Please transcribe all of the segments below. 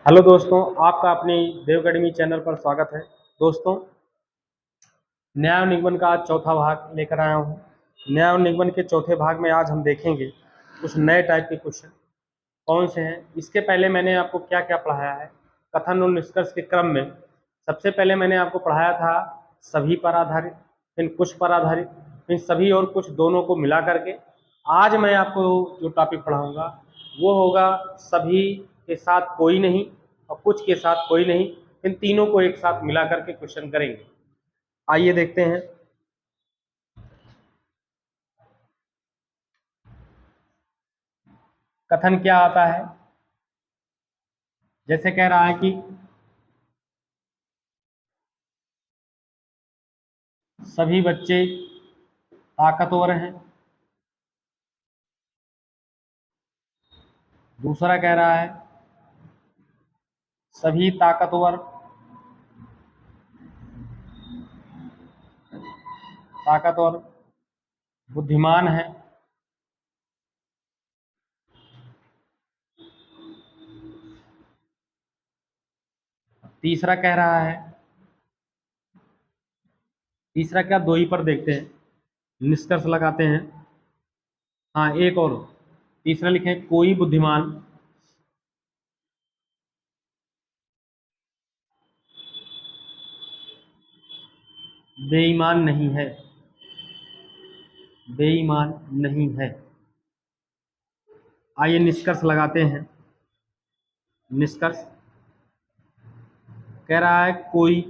Hello दोस्तों, आपका अपनी देव अकेडमी चैनल पर स्वागत है। दोस्तों, न्याय और निगमन का आज चौथा भाग लेकर आया हूँ। न्याय और निगमन के चौथे भाग में आज हम देखेंगे कुछ नए टाइप के क्वेश्चन कौन से हैं। इसके पहले मैंने आपको क्या क्या पढ़ाया है कथन और निष्कर्ष के क्रम में। सबसे पहले मैंने आपको पढ़ाया था सभी पर आधारित, फिर कुछ पर आधारित, फिर सभी और कुछ दोनों को मिला करके। आज मैं आपको जो टॉपिक पढ़ाऊँगा वो होगा सभी के साथ कोई नहीं और कुछ के साथ कोई नहीं। इन तीनों को एक साथ मिला करके क्वेश्चन करेंगे। आइए देखते हैं। कथन क्या आता है, जैसे कह रहा है कि सभी बच्चे ताकतवर हैं। दूसरा कह रहा है सभी ताकतवर बुद्धिमान हैं। तीसरा कह रहा है, तीसरा क्या, दो ही पर देखते हैं, निष्कर्ष लगाते हैं। हाँ, एक और तीसरा लिखें, कोई बुद्धिमान बेईमान नहीं है। बेईमान नहीं है। आइए निष्कर्ष लगाते हैं। निष्कर्ष कह रहा है कोई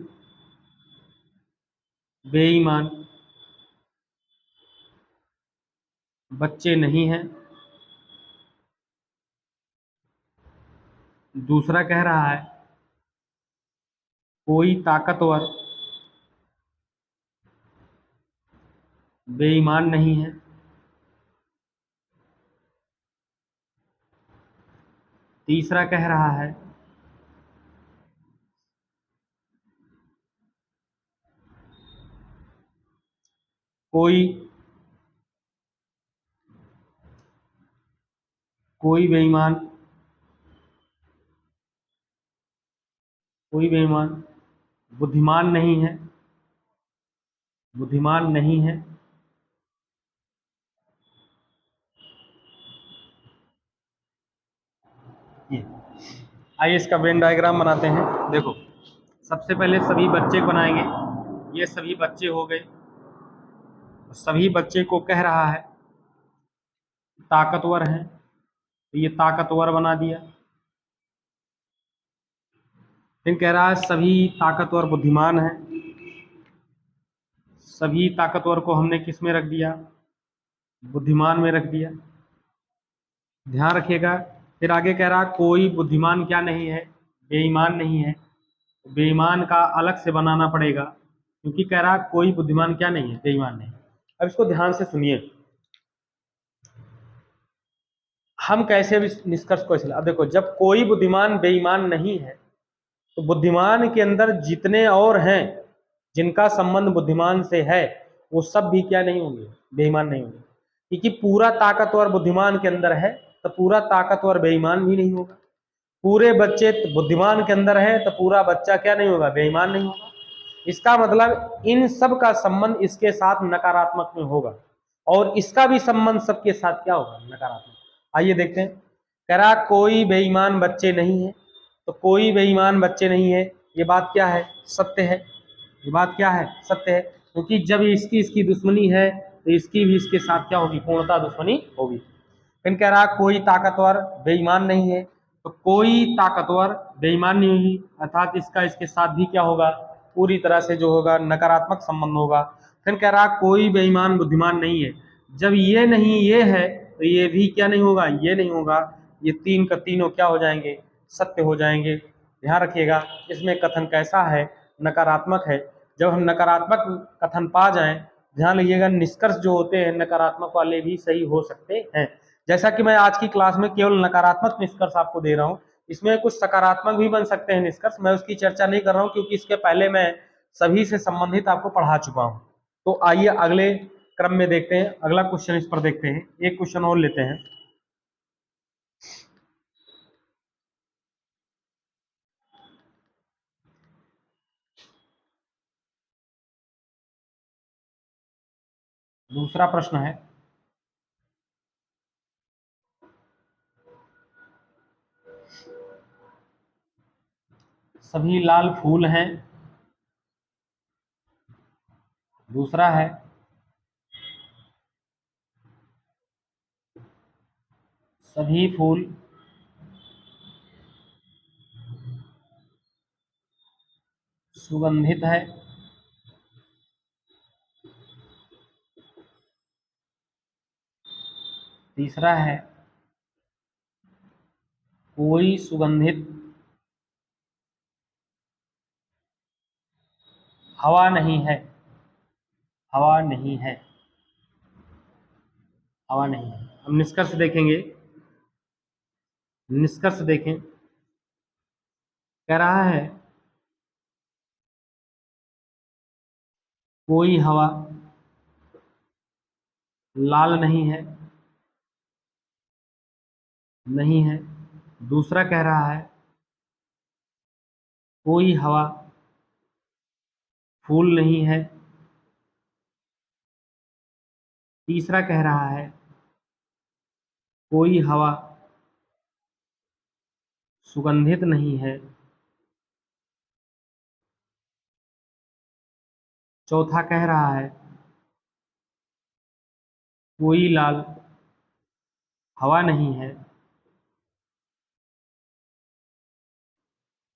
बेईमान बच्चे नहीं हैं। दूसरा कह रहा है कोई ताकतवर बेईमान नहीं है। तीसरा कह रहा है कोई कोई बेईमान कोई बेईमान बुद्धिमान नहीं है। बुद्धिमान नहीं है। ये आइए इसका वेन डायग्राम बनाते हैं। देखो, सबसे पहले सभी बच्चे को बनाएंगे। ये सभी बच्चे हो गए। सभी बच्चे को कह रहा है ताकतवर हैं, तो ये ताकतवर बना दिया। फिर कह रहा है सभी ताकतवर बुद्धिमान हैं। सभी ताकतवर को हमने किस में रख दिया, बुद्धिमान में रख दिया। ध्यान रखिएगा। फिर आगे कह रहा कोई बुद्धिमान क्या नहीं है, बेईमान नहीं है। बेईमान का अलग से बनाना पड़ेगा, क्योंकि कह रहा कोई बुद्धिमान क्या नहीं है, बेईमान नहीं। अब इसको ध्यान से सुनिए, हम कैसे भी निष्कर्ष को इसलिए, अब देखो, जब कोई बुद्धिमान बेईमान नहीं है तो बुद्धिमान के अंदर जितने और हैं जिनका संबंध बुद्धिमान से है वो सब भी क्या नहीं होंगे, बेईमान नहीं होंगे। क्योंकि पूरा ताकतवर बुद्धिमान के अंदर है तो पूरा ताकतवर बेईमान भी नहीं होगा। पूरे बच्चे बुद्धिमान के अंदर है तो पूरा बच्चा क्या नहीं होगा, बेईमान नहीं होगा। इसका मतलब इन सब का संबंध इसके साथ नकारात्मक में होगा और इसका भी संबंध सबके साथ क्या होगा, नकारात्मक। आइए देखते हैं। कह रहा कोई बेईमान बच्चे नहीं है, तो कोई बेईमान बच्चे नहीं है, ये बात क्या है, सत्य है। ये बात क्या है, सत्य है। क्योंकि जब इसकी इसकी दुश्मनी है तो इसकी भी इसके साथ क्या होगी, पूर्णता दुश्मनी होगी। फिर कह रहा कोई ताकतवर बेईमान नहीं है, तो कोई ताकतवर बेईमान नहीं होगी, अर्थात इसका इसके साथ भी क्या होगा, पूरी तरह से जो होगा नकारात्मक संबंध होगा। फिर कह रहा कोई बेईमान बुद्धिमान नहीं है, जब ये नहीं ये है तो ये भी क्या नहीं होगा, ये नहीं होगा। ये तीन का तीनों क्या हो जाएंगे, सत्य हो जाएंगे। ध्यान रखिएगा, इसमें कथन कैसा है, नकारात्मक है। जब हम नकारात्मक कथन पा जाएं, ध्यान लीजिएगा, निष्कर्ष जो होते हैं नकारात्मक वाले भी सही हो सकते हैं। जैसा कि मैं आज की क्लास में केवल नकारात्मक निष्कर्ष आपको दे रहा हूं, इसमें कुछ सकारात्मक भी बन सकते हैं निष्कर्ष, मैं उसकी चर्चा नहीं कर रहा हूं क्योंकि इसके पहले मैं सभी से संबंधित आपको पढ़ा चुका हूं। तो आइए अगले क्रम में देखते हैं, अगला क्वेश्चन इस पर देखते हैं। एक क्वेश्चन और लेते हैं। दूसरा प्रश्न है, सभी लाल फूल हैं। दूसरा है, सभी फूल सुगंधित है। तीसरा है, कोई सुगंधित हवा नहीं है। हवा नहीं है। हवा नहीं है। हम निष्कर्ष देखेंगे। निष्कर्ष देखें, कह रहा है कोई हवा लाल नहीं है। नहीं है। दूसरा कह रहा है कोई हवा फूल नहीं है। तीसरा कह रहा है कोई हवा सुगंधित नहीं है। चौथा कह रहा है कोई लाल हवा नहीं है।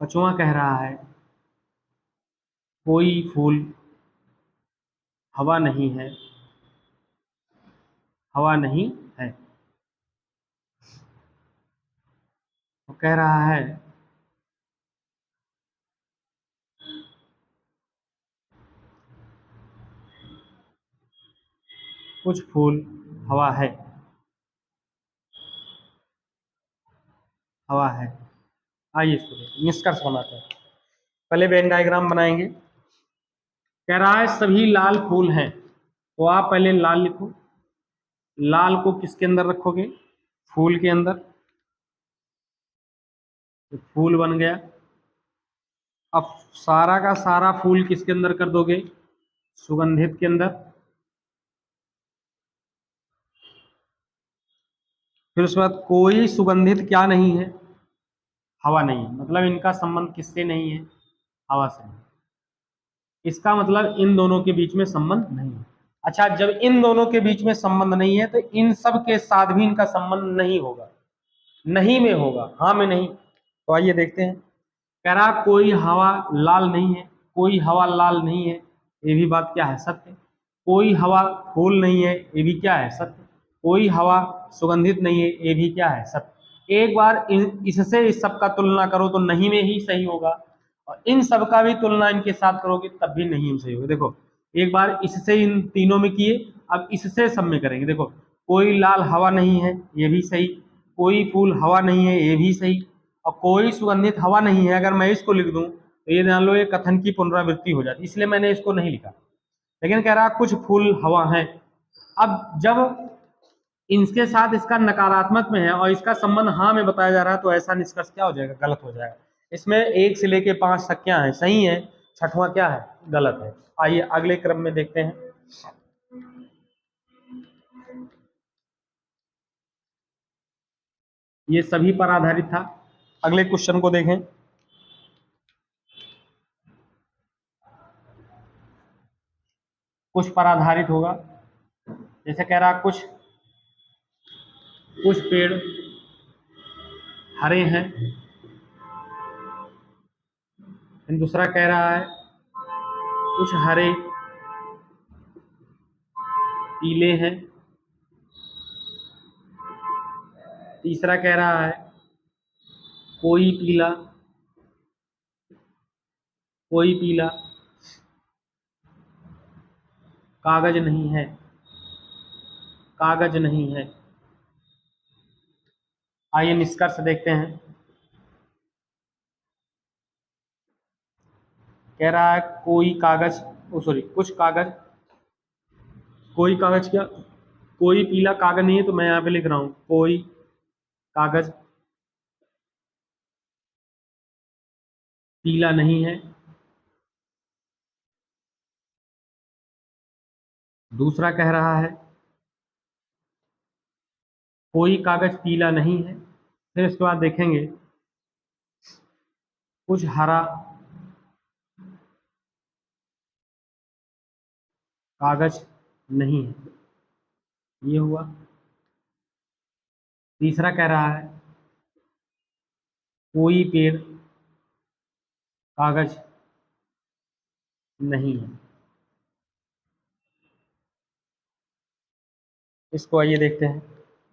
पांचवा कह रहा है कोई फूल हवा नहीं है। हवा नहीं है। वो कह रहा है कुछ फूल हवा है। हवा है। आइए इसको देखिए, निष्कर्ष बनाते हैं। पहले वेन डायग्राम बनाएंगे। कह रहा है सभी लाल फूल हैं, तो आप पहले लाल लिखो। लाल को किसके अंदर रखोगे? फूल के अंदर। तो फूल बन गया। अब सारा का सारा फूल किसके अंदर कर दोगे? सुगंधित के अंदर। फिर उसके बाद कोई सुगंधित क्या नहीं है? हवा नहीं है। मतलब इनका संबंध किससे नहीं है? हवा से नहीं। इसका मतलब इन दोनों के बीच में संबंध नहीं है। अच्छा, जब इन दोनों के बीच में संबंध नहीं है तो इन सब के साथ भी इनका संबंध नहीं होगा। नहीं में होगा, हाँ में नहीं। तो आइए देखते हैं। कह रहा कोई हवा लाल नहीं है। कोई हवा लाल नहीं है, ये भी बात क्या है? सत्य। कोई हवा फूल नहीं है, ये भी क्या है? सत्य। कोई हवा सुगंधित नहीं है, ये भी क्या है? सत्य। एक बार इससे इस सब का तुलना करो तो नहीं में ही सही होगा, और इन सब का भी तुलना इनके साथ करोगे तब भी नहीं में सही होगा। देखो, एक बार इससे इन तीनों में किए, अब इससे सब में करेंगे। देखो, कोई लाल हवा नहीं है, ये भी सही। कोई फूल हवा नहीं है, ये भी सही। और कोई सुगंधित हवा नहीं है, अगर मैं इसको लिख दूं तो ये जान लो ये कथन की पुनरावृत्ति हो जाती, इसलिए मैंने इसको नहीं लिखा। लेकिन कह रहा कुछ फूल हवा है। अब जब इनके साथ इसका नकारात्मक में है और इसका संबंध हाँ में बताया जा रहा है, तो ऐसा निष्कर्ष क्या हो जाएगा? गलत हो जाएगा। इसमें 1 से लेके 5 तक क्या है? सही है। छठवां क्या है? गलत है। आइए अगले क्रम में देखते हैं। ये सभी पर आधारित था। अगले क्वेश्चन को देखें। कुछ पर आधारित होगा। जैसे कह रहा कुछ कुछ पेड़ हरे हैं। दूसरा कह रहा है कुछ हरे पीले हैं। तीसरा कह रहा है कोई पीला कोई पीला कागज नहीं है। कागज नहीं है। आइए निष्कर्ष देखते हैं। कह रहा है कोई कागज, ओ सॉरी, कुछ कागज, कोई कागज क्या, कोई पीला कागज नहीं है, तो मैं यहाँ पे लिख रहा हूं कोई कागज पीला नहीं है। दूसरा कह रहा है कोई कागज पीला नहीं है। फिर इसके बाद देखेंगे कुछ हरा कागज नहीं है, ये हुआ। तीसरा कह रहा है कोई पेड़ कागज नहीं है। इसको आइए देखते हैं,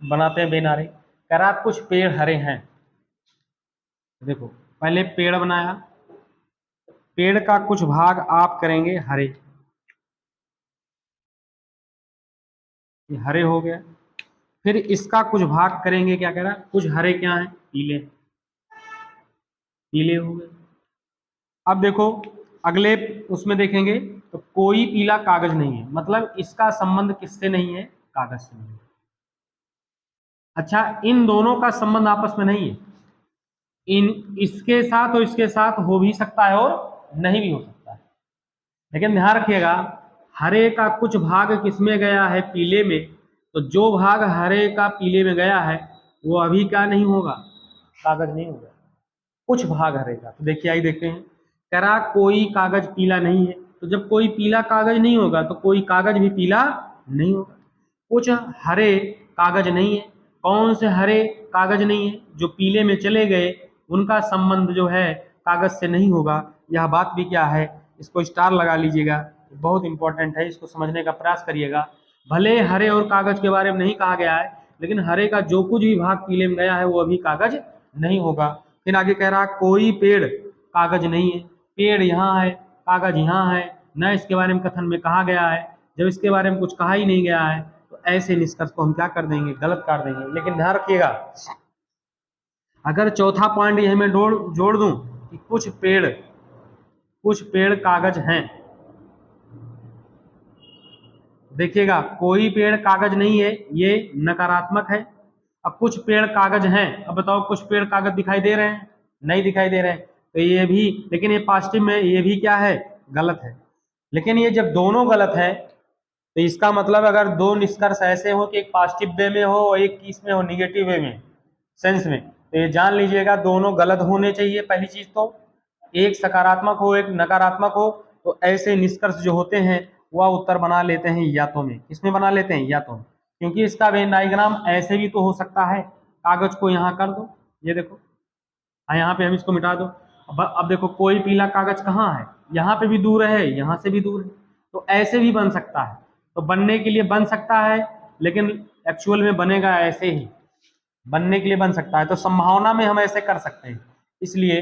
बनाते हैं बेनारे। कह रहा है कुछ पेड़ हरे हैं। देखो पहले पेड़ बनाया, पेड़ का कुछ भाग आप करेंगे हरे, ये हरे हो गया। फिर इसका कुछ भाग करेंगे, क्या कह रहा है, कुछ हरे क्या है, पीले, पीले हो गए। अब देखो अगले उसमें देखेंगे तो कोई पीला कागज नहीं है, मतलब इसका संबंध किससे नहीं है, कागज से नहीं है। अच्छा इन दोनों का संबंध आपस में नहीं है, इन इसके साथ और इसके साथ हो भी सकता है और नहीं भी हो सकता है। लेकिन ध्यान रखिएगा हरे का कुछ भाग किसमें गया है, पीले में। तो जो भाग हरे का पीले में गया है वो अभी क्या नहीं होगा, कागज नहीं होगा, कुछ भाग हरे का। तो देखिए आइए देखते हैं। कह रहा कोई कागज पीला नहीं है, तो जब कोई पीला कागज नहीं होगा तो कोई कागज भी पीला नहीं होगा। कुछ हरे कागज नहीं है, कौन से हरे कागज नहीं है, जो पीले में चले गए उनका संबंध जो है कागज से नहीं होगा। यह बात भी क्या है, इसको स्टार लगा लीजिएगा, बहुत इंपॉर्टेंट है, इसको समझने का प्रयास करिएगा। भले हरे और कागज के बारे में नहीं कहा गया है, लेकिन हरे का जो कुछ भी भाग पीले में गया है वो अभी कागज नहीं होगा। फिर आगे कह रहा कोई पेड़ कागज नहीं है, पेड़ यहाँ है कागज यहाँ है, न इसके बारे में कथन में कहा गया है। जब इसके बारे में कुछ कहा ही नहीं गया है तो ऐसे निष्कर्ष को हम क्या कर देंगे, गलत कर देंगे। लेकिन ध्यान रखिएगा अगर चौथा पॉइंट यह मैं जोड़ दूं कि कुछ पेड़ कागज हैं, देखिएगा कोई पेड़ कागज नहीं है ये नकारात्मक है। अब कुछ पेड़ कागज हैं, अब बताओ कुछ पेड़ कागज दिखाई दे रहे हैं, नहीं दिखाई दे रहे हैं, तो ये भी, लेकिन ये पॉजिटिव में ये भी क्या है, गलत है। लेकिन ये जब दोनों गलत है तो इसका मतलब अगर दो निष्कर्ष ऐसे हो कि एक पॉजिटिव वे में हो और एक इसमें हो निगेटिव वे में, सेंस में, तो ये जान लीजिएगा दोनों गलत होने चाहिए। पहली चीज तो एक सकारात्मक हो एक नकारात्मक हो, तो ऐसे निष्कर्ष जो होते हैं वह उत्तर बना लेते हैं या तो में, किसमें बना लेते हैं, या तो में। क्योंकि इसका वेन डायग्राम ऐसे भी तो हो सकता है, कागज को यहाँ कर दो, ये देखो, यहाँ पे हम इसको मिटा दो। अब देखो कोई पीला कागज कहाँ है, यहाँ पे भी दूर है यहाँ से भी दूर है, तो ऐसे भी बन सकता है। तो बनने के लिए बन सकता है, लेकिन एक्चुअल में बनेगा ऐसे ही, बनने के लिए बन सकता है, तो संभावना में हम ऐसे कर सकते हैं। इसलिए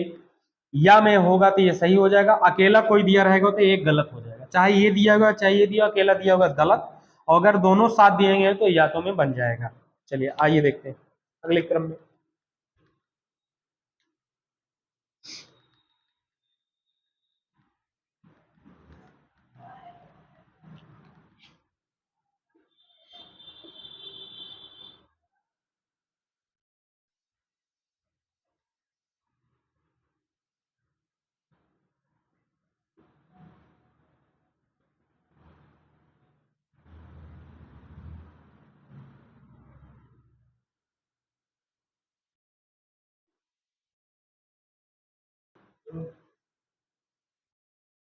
या में होगा तो ये सही हो जाएगा, अकेला कोई दिया रहेगा तो एक गलत हो जाएगा, चाहे ये दिया होगा चाहे ये दिया, अकेला दिया होगा गलत, और अगर दोनों साथ दिए गए तो या तो में बन जाएगा। चलिए आइए देखते हैं अगले क्रम में।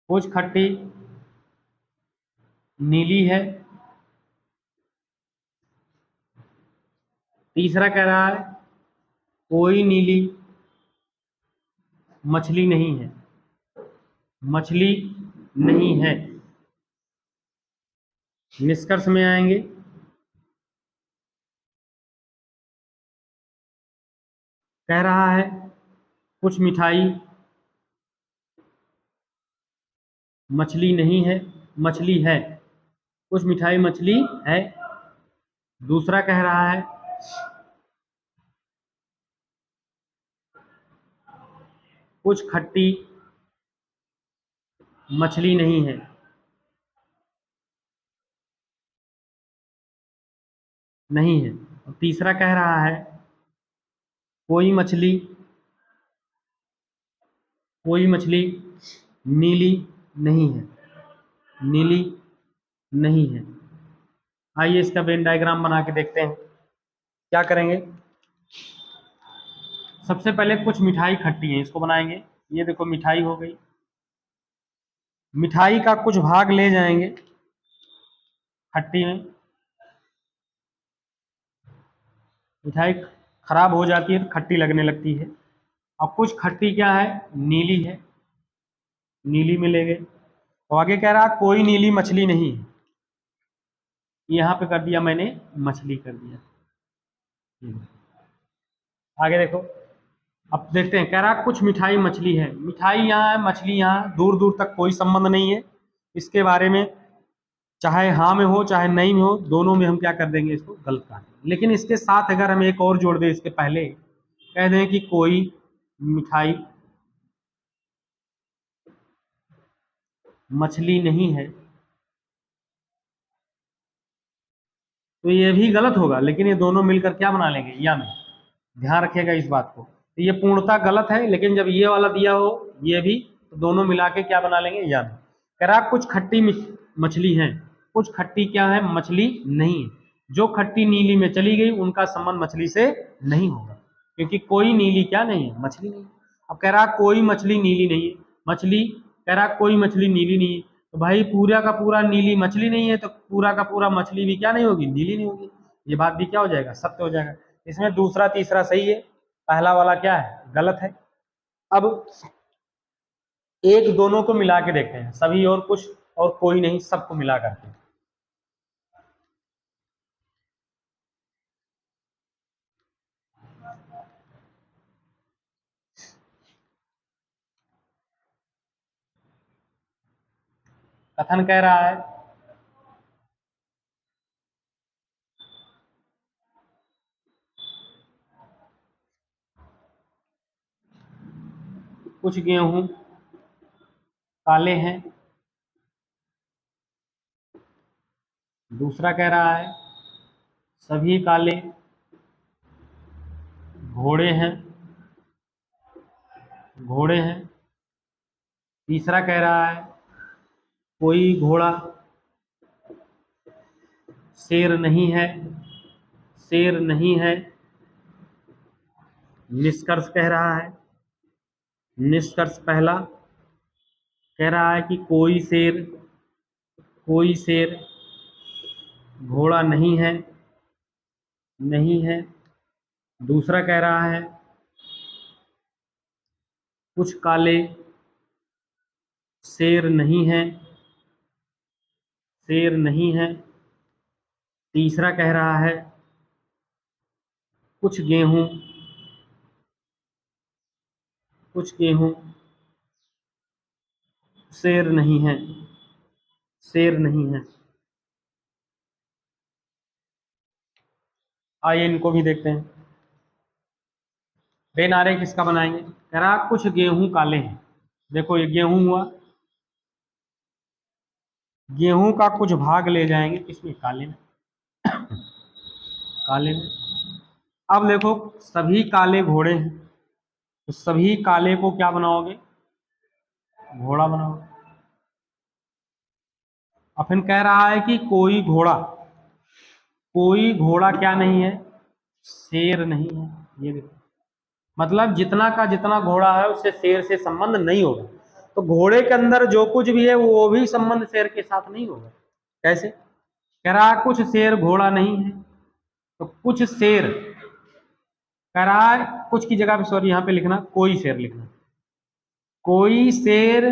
कुछ खट्टी नीली है। तीसरा कह रहा है कोई नीली मछली नहीं है, मछली नहीं है। निष्कर्ष में आएंगे, कह रहा है कुछ मिठाई मछली नहीं है, मछली है, कुछ मिठाई मछली है। दूसरा कह रहा है कुछ खट्टी मछली नहीं है, नहीं है। और तीसरा कह रहा है कोई मछली, कोई मछली नीली नहीं है, नीली नहीं है। आइए इसका वेन डायग्राम बना के देखते हैं। क्या करेंगे, सबसे पहले कुछ मिठाई खट्टी है, इसको बनाएंगे। ये देखो मिठाई हो गई, मिठाई का कुछ भाग ले जाएंगे खट्टी में। मिठाई खराब हो जाती है तो खट्टी लगने लगती है। अब कुछ खट्टी क्या है, नीली है, नीली में ले गए। और आगे कह रहा कोई नीली मछली नहीं है, यहाँ पे कर दिया मैंने मछली कर दिया। आगे देखो, अब देखते हैं, कह रहा कुछ मिठाई मछली है, मिठाई यहाँ है, मछली यहाँ, दूर दूर तक कोई संबंध नहीं है इसके बारे में, चाहे हाँ में हो चाहे नहीं में हो, दोनों में हम क्या कर देंगे, इसको गलत काट देंगे। लेकिन इसके साथ अगर हम एक और जोड़ दें, इसके पहले कह दें कि कोई मिठाई मछली नहीं है, तो ये भी गलत होगा, लेकिन ये दोनों मिलकर क्या बना लेंगे, या में। ध्यान रखिएगा इस बात को, तो ये पूर्णता गलत है, लेकिन जब ये वाला दिया हो ये भी, तो दोनों मिला के क्या बना लेंगे, या में। कह रहा कुछ खट्टी मछली है, कुछ खट्टी क्या है, मछली नहीं है। जो खट्टी नीली में चली गई उनका संबंध मछली से नहीं होगा, क्योंकि कोई नीली क्या नहीं है, मछली नहीं है। अब कह रहा कोई मछली नीली नहीं है, मछली कह रहा कोई मछली नीली नहीं है, तो भाई पूरा का पूरा नीली मछली नहीं है, तो पूरा का पूरा मछली भी क्या नहीं होगी, नीली नहीं होगी। ये बात भी क्या हो जाएगा, सत्य हो जाएगा। इसमें दूसरा तीसरा सही है, पहला वाला क्या है, गलत है। अब एक दोनों को मिला के देखते हैं, सभी और कुछ और कोई नहीं, सबको मिला करके। कथन कह रहा है कुछ गेहूं काले हैं, दूसरा कह रहा है सभी काले घोड़े हैं, घोड़े हैं, तीसरा कह रहा है कोई घोड़ा शेर नहीं है, शेर नहीं है। निष्कर्ष कह रहा है, निष्कर्ष पहला कह रहा है कि कोई शेर घोड़ा नहीं है, नहीं है। दूसरा कह रहा है कुछ काले शेर नहीं है, शेर नहीं है। तीसरा कह रहा है कुछ गेहूं शेर नहीं है, शेर नहीं है। आइए इनको भी देखते हैं। बेन आरे किसका बनाएंगे, कह रहा कुछ गेहूं काले हैं। देखो ये गेहूं हुआ, गेहूं का कुछ भाग ले जाएंगे किसमें, काले में, काले में। अब देखो सभी काले घोड़े हैं, तो सभी काले को क्या बनाओगे, घोड़ा बनाओगे। और फिर कह रहा है कि कोई घोड़ा क्या नहीं है, शेर नहीं है। ये देखो, मतलब जितना का जितना घोड़ा है उससे शेर से संबंध नहीं होगा, तो घोड़े के अंदर जो कुछ भी है वो भी संबंध शेर के साथ नहीं होगा। कैसे, कह रहा कुछ शेर घोड़ा नहीं है, तो कुछ शेर, कह रहा है कुछ की जगह पे सॉरी यहाँ पे लिखना कोई शेर लिखना, कोई शेर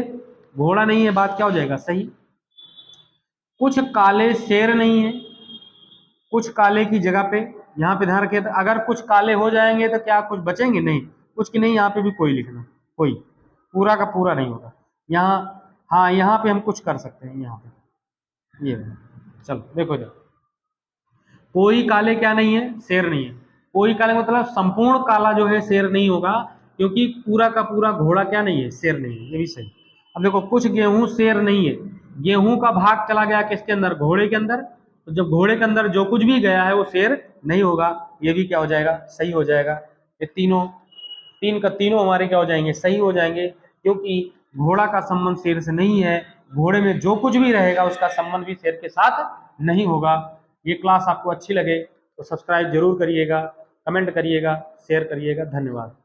घोड़ा नहीं है, बात क्या हो जाएगा, सही। कुछ काले शेर नहीं है, कुछ काले की जगह पे यहाँ पे ध्यान रखिए, तो अगर कुछ काले हो जाएंगे तो क्या कुछ बचेंगे, नहीं, कुछ की नहीं, यहाँ पे भी कोई लिखना, कोई, पूरा का पूरा नहीं होगा यहाँ। हाँ यहाँ पे हम कुछ कर सकते हैं, यहाँ पे ये चलो देखो जब कोई काले क्या नहीं है, शेर नहीं है। कोई काले मतलब संपूर्ण काला जो है शेर नहीं होगा, क्योंकि पूरा का पूरा घोड़ा क्या नहीं है, शेर नहीं है, ये भी सही। अब देखो कुछ गेहूं शेर नहीं है, गेहूं का भाग चला गया किसके अंदर, घोड़े के अंदर, तो जब घोड़े के अंदर जो कुछ भी गया है वो शेर नहीं होगा, ये भी क्या हो जाएगा, सही हो जाएगा। ये तीनों, तीन का तीनों हमारे क्या हो जाएंगे, सही हो जाएंगे, क्योंकि घोड़ा का संबंध शेर से नहीं है, घोड़े में जो कुछ भी रहेगा उसका संबंध भी शेर के साथ नहीं होगा। ये क्लास आपको अच्छी लगे तो सब्सक्राइब जरूर करिएगा, कमेंट करिएगा, शेयर करिएगा। धन्यवाद।